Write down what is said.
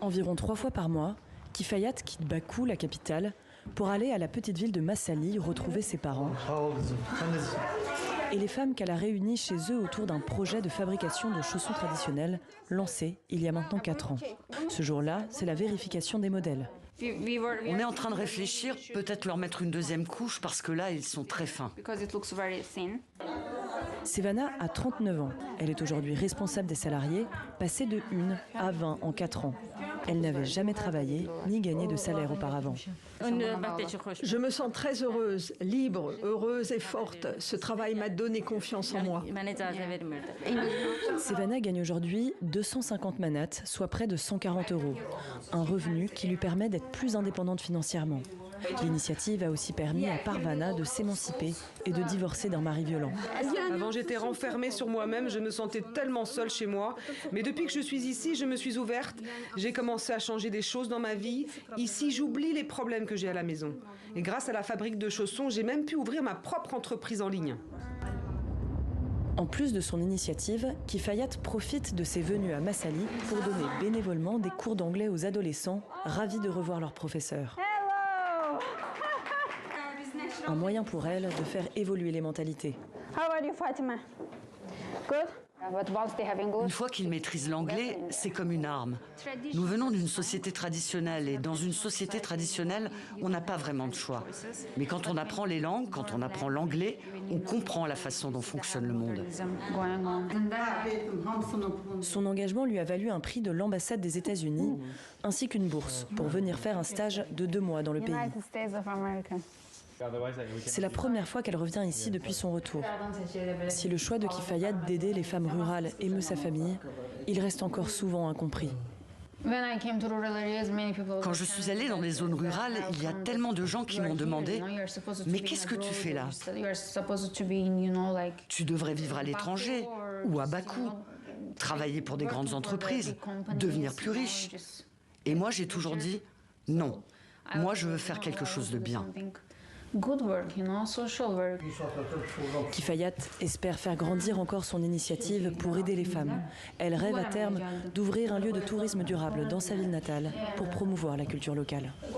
Environ 3 fois par mois, Kifayat quitte Bakou, la capitale, pour aller à la petite ville de Massali retrouver ses parents et les femmes qu'elle a réunies chez eux autour d'un projet de fabrication de chaussons traditionnels lancé il y a maintenant 4 ans. Ce jour-là, c'est la vérification des modèles. On est en train de réfléchir, peut-être leur mettre une deuxième couche parce que là, ils sont très fins. Sevana a 39 ans. Elle est aujourd'hui responsable des salariés, passée de 1 à 20 en 4 ans. Elle n'avait jamais travaillé ni gagné de salaire auparavant. Je me sens très heureuse, libre, heureuse et forte. Ce travail m'a donné confiance en moi. Sevana gagne aujourd'hui 250 manats, soit près de 140 €. Un revenu qui lui permet d'être plus indépendante financièrement. L'initiative a aussi permis à Parvana de s'émanciper et de divorcer d'un mari violent. Avant, j'étais renfermée sur moi-même, je me sentais tellement seule chez moi. Mais depuis que je suis ici, je me suis ouverte. J'ai commencé à changer des choses dans ma vie. Ici, j'oublie les problèmes que j'ai à la maison. Et grâce à la fabrique de chaussons, j'ai même pu ouvrir ma propre entreprise en ligne. En plus de son initiative, Kifayat profite de ses venues à Massali pour donner bénévolement des cours d'anglais aux adolescents, ravis de revoir leur professeur. Un moyen pour elle de faire évoluer les mentalités. Une fois qu'ils maîtrisent l'anglais, c'est comme une arme. Nous venons d'une société traditionnelle et dans une société traditionnelle, on n'a pas vraiment de choix. Mais quand on apprend les langues, quand on apprend l'anglais, on comprend la façon dont fonctionne le monde. Son engagement lui a valu un prix de l'ambassade des États-Unis ainsi qu'une bourse pour venir faire un stage de 2 mois dans le pays. C'est la première fois qu'elle revient ici depuis son retour. Si le choix de Kifayat d'aider les femmes rurales émeut sa famille, il reste encore souvent incompris. Quand je suis allée dans les zones rurales, il y a tellement de gens qui m'ont demandé « Mais qu'est-ce que tu fais là ? Tu devrais vivre à l'étranger ou à Bakou, travailler pour des grandes entreprises, devenir plus riche. » Et moi, j'ai toujours dit « Non, moi je veux faire quelque chose de bien. » Kifayat espère faire grandir encore son initiative pour aider les femmes. Elle rêve à terme d'ouvrir un lieu de tourisme durable dans sa ville natale pour promouvoir la culture locale.